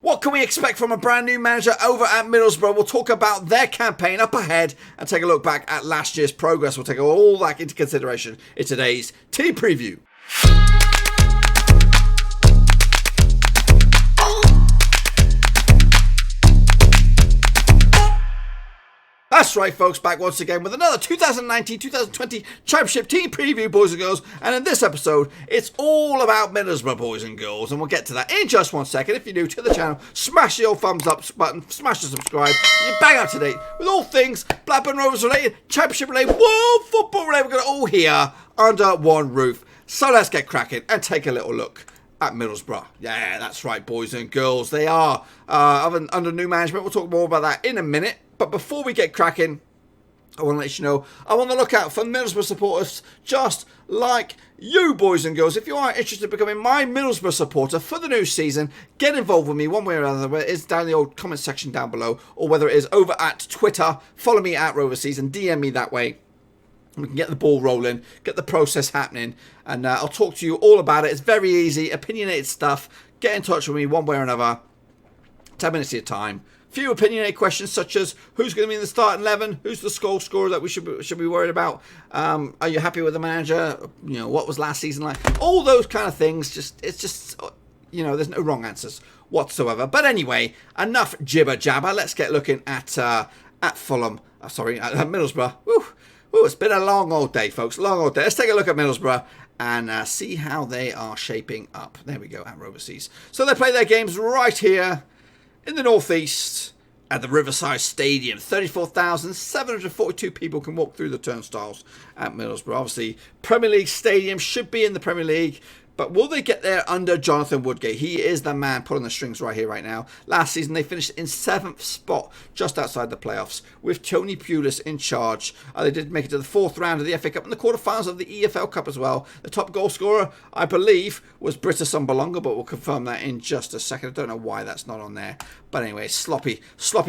What can we expect from a brand new manager over at Middlesbrough? We'll talk about their campaign up ahead and take a look back at last year's progress. We'll take all that into consideration in today's team preview. That's right, folks, back once again with another 2019-2020 Championship team preview, boys and girls. And in this episode, it's all about Middlesbrough, boys and girls. And we'll get to that in just 1 second. If you're new to the channel, smash the old thumbs up button, smash the subscribe. You're bang up to date with all things Blackburn Rovers related, Championship related, world football related. We're going to all here under one roof. So let's get cracking and take a little look at Middlesbrough. Yeah, that's right, boys and girls. They are under new management. We'll talk more about that in a minute. But before we get cracking, I want to let you know, I'm on the lookout for Middlesbrough supporters just like you, boys and girls. If you are interested in becoming my Middlesbrough supporter for the new season, get involved with me one way or another. Whether it's down in the old comment section down below, or whether it is over at Twitter. Follow me at Roverseas and DM me that way. We can get the ball rolling, get the process happening, and I'll talk to you all about it. It's very easy, opinionated stuff. Get in touch with me one way or another. 10 minutes of your time. Few opinionated questions such as who's going to be in the starting 11, who's the goal scorer that we should be worried about, are you happy with the manager, you know, what was last season like, all those kind of things. It's just, you know, there's no wrong answers whatsoever. But anyway, enough jibber jabber. Let's get looking at Fulham. At Middlesbrough. Woo, it's been a long old day, folks. Long old day. Let's take a look at Middlesbrough and see how they are shaping up. There we go, at Roverseas. So they play their games right here in the northeast at the Riverside Stadium. 34,742 people can walk through the turnstiles at Middlesbrough. Obviously, Premier League stadium, should be in the Premier League. But will they get there under Jonathan Woodgate? He is the man pulling the strings right here, right now. Last season, they finished in 7th spot, just outside the playoffs, with Tony Pulis in charge. They did make it to the 4th round of the FA Cup and the quarterfinals of the EFL Cup as well. The top goal scorer, I believe, was Britta Sumbalonga, but we'll confirm that in just a second. I don't know why that's not on there. But anyway, sloppy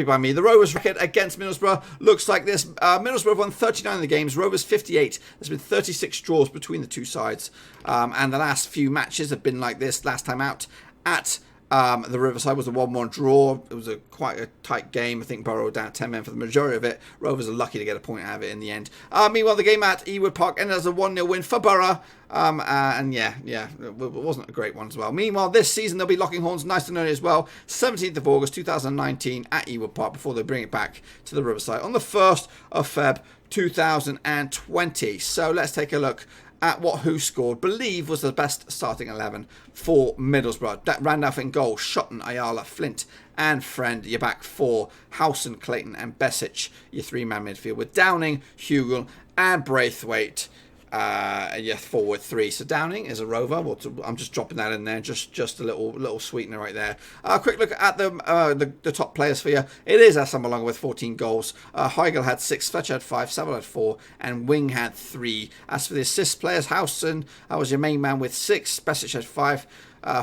by me. The Rovers' record against Middlesbrough looks like this. Middlesbrough won 39 of the games, Rovers 58. There's been 36 draws between the two sides. And the last few matches have been like this. Last time out at the Riverside was a 1-1 draw. It was quite a tight game. I think Borough down 10 men for the majority of it. Rovers are lucky to get a point out of it in the end. Meanwhile, the game at Ewood Park ended as a 1-0 win for Borough. And yeah, it wasn't a great one as well. Meanwhile, this season they'll be locking horns nice and early as well. 17th of August 2019 at Ewood Park before they bring it back to the Riverside on the 1st of Feb 2020. So let's take a look at what who scored. Believe was the best starting 11 for Middlesbrough. Randolph in goal, Shotton, Ayala, Flint and Friend. Your back four, Howson, Clayton and Besic. Your three-man midfield with Downing, Hugel and Braithwaite. Your forward three. So Downing is a Rover. I'm just dropping that in there. Just a little sweetener right there. Quick look at the top players for you. It is Asamoah with 14 goals. Heigl had 6, Fletcher had 5, Saville had 4, and Wing had 3. As for the assist players, Howson was your main man with 6, Besic had 5,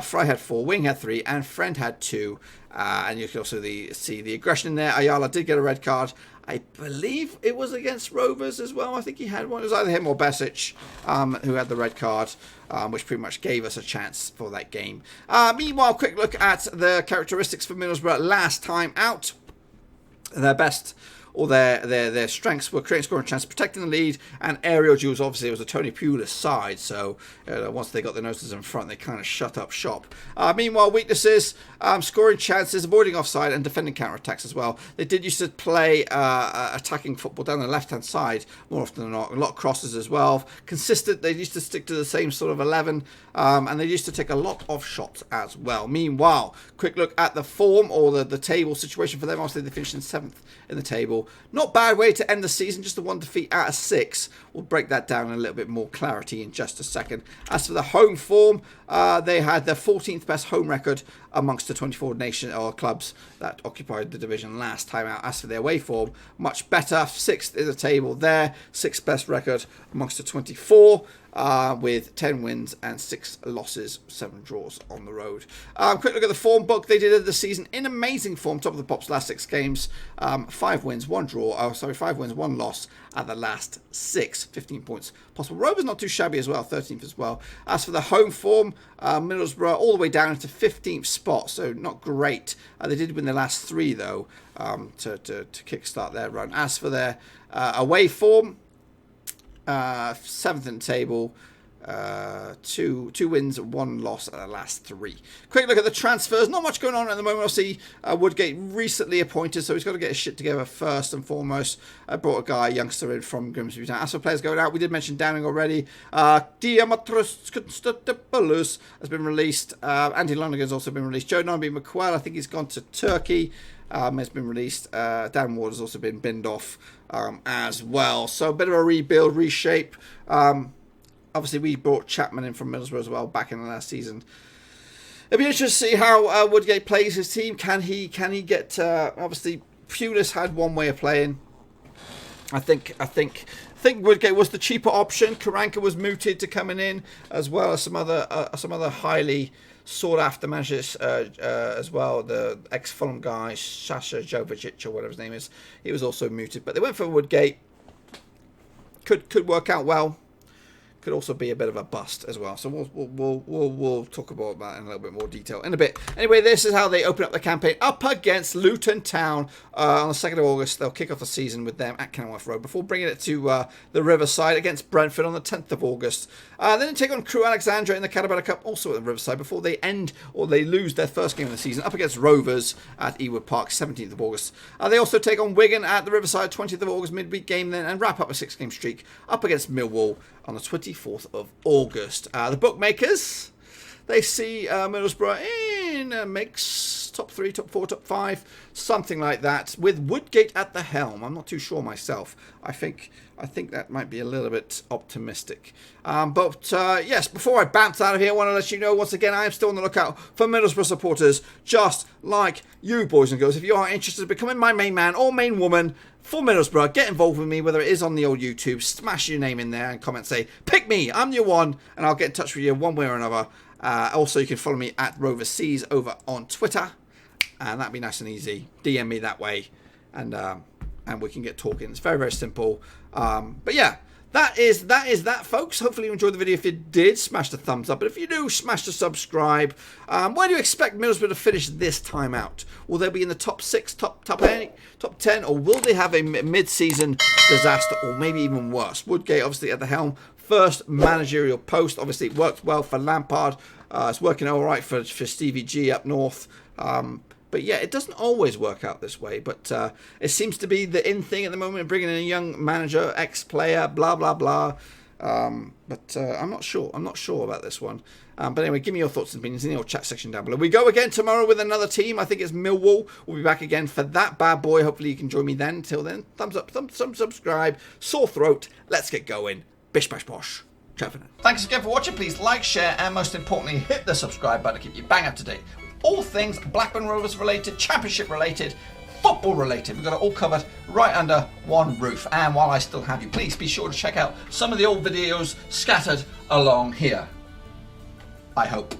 Fry had 4, Wing had 3, and Friend had 2. And you can also see the aggression in there. Ayala did get a red card. I believe it was against Rovers as well. I think he had one. It was either him or Besic who had the red card, which pretty much gave us a chance for that game. Meanwhile, quick look at the characteristics for Middlesbrough last time out. Their best, or their strengths were creating scoring chances, protecting the lead, and aerial duels. Obviously, it was a Tony Pulis side, so once they got their noses in front, they kind of shut up shop. Meanwhile, weaknesses, scoring chances, avoiding offside, and defending counter-attacks as well. They did used to play attacking football down the left-hand side more often than not. A lot of crosses as well. Consistent, they used to stick to the same sort of 11, and they used to take a lot of shots as well. Meanwhile, quick look at the form or the table situation for them. Obviously, they finished in 7th in the table. Not bad way to end the season, just a 1 defeat out of 6. We'll break that down in a little bit more clarity in just a second. As for the home form, they had their 14th best home record amongst the 24 nation or clubs that occupied the division last time out. As for their away form, much better, 6th in the table there, 6th best record amongst the 24. With 10 wins and 6 losses, 7 draws on the road. Quick look at the form book. They did it this season in amazing form, top of the pops last 6 games. 5 wins, 1 draw. 5 wins, 1 loss at the last 6. 15 points possible. Rovers not too shabby as well, 13th as well. As for the home form, Middlesbrough all the way down into 15th spot. spot, so not great. They did win the last 3 though, to kickstart their run. As for their away form, 7th in the table. 2 wins, 1 loss at the last 3. Quick look at the transfers. Not much going on at the moment. Obviously, Woodgate recently appointed, so he's got to get his shit together first and foremost. I brought a youngster in from Grimsby Town. As for players going out, we did mention Downing already. Diamatros Konstantopoulos has been released. Andy Lonergan has also been released. Joe Nobby McQuell, I think he's gone to Turkey. Has been released. Dan Ward has also been binned off as well. So a bit of a rebuild, reshape. Obviously, we brought Chapman in from Middlesbrough as well back in the last season. It'll be interesting to see how Woodgate plays his team. Can he get? Obviously, Pulis had one way of playing. I think Woodgate was the cheaper option. Karanka was mooted to coming in, as well as some other highly sought after managers as well. The ex Fulham guy Sasha Jovic or whatever his name is, he was also mooted. But they went for Woodgate. Could work out well. Could also be a bit of a bust as well. So we'll talk about that in a little bit more detail in a bit. Anyway, this is how they open up the campaign up against Luton Town on the 2nd of August. They'll kick off the season with them at Kenilworth Road before bringing it to the Riverside against Brentford on the 10th of August. Then they take on Crewe Alexandra in the Carabao Cup, also at the Riverside, before they lose their first game of the season up against Rovers at Ewood Park, 17th of August. They also take on Wigan at the Riverside, 20th of August, midweek game then, and wrap up a 6-game streak up against Millwall on the 24th of August. The bookmakers, they see Middlesbrough in a mix, top 3, top 4, top 5, something like that, with Woodgate at the helm. I'm not too sure myself. I think that might be a little bit optimistic. Yes, before I bounce out of here, I want to let you know once again, I am still on the lookout for Middlesbrough supporters just like you, boys and girls. If you are interested in becoming my main man or main woman for Middlesbrough, get involved with me, whether it is on the old YouTube, smash your name in there and comment, say, pick me, I'm your one, and I'll get in touch with you one way or another. Also, you can follow me at Roverseas over on Twitter, and that'd be nice and easy. DM me that way, and we can get talking. It's very, very simple. But yeah, that is that, folks. Hopefully you enjoyed the video. If you did, smash the thumbs up. But if you do, smash the subscribe. Where do you expect Middlesbrough to finish this time out? Will they be in the top 6, top 8, top 10, or will they have a mid-season disaster, or maybe even worse? Woodgate obviously at the helm. First managerial post. Obviously, it worked well for Lampard. It's working all right for Stevie G up north. But yeah, it doesn't always work out this way. But it seems to be the in thing at the moment, bringing in a young manager, ex-player, blah, blah, blah. But I'm not sure. I'm not sure about this one. But anyway, give me your thoughts and opinions in your chat section down below. We go again tomorrow with another team. I think it's Millwall. We'll be back again for that bad boy. Hopefully you can join me then. Until then, thumbs up, subscribe, sore throat. Let's get going. Bish, bash, bosh. Ciao for now. Thanks again for watching. Please like, share, and most importantly, hit the subscribe button to keep you bang up to date with all things Blackburn Rovers related, Championship related, football related. We've got it all covered right under one roof. And while I still have you, please be sure to check out some of the old videos scattered along here. I hope.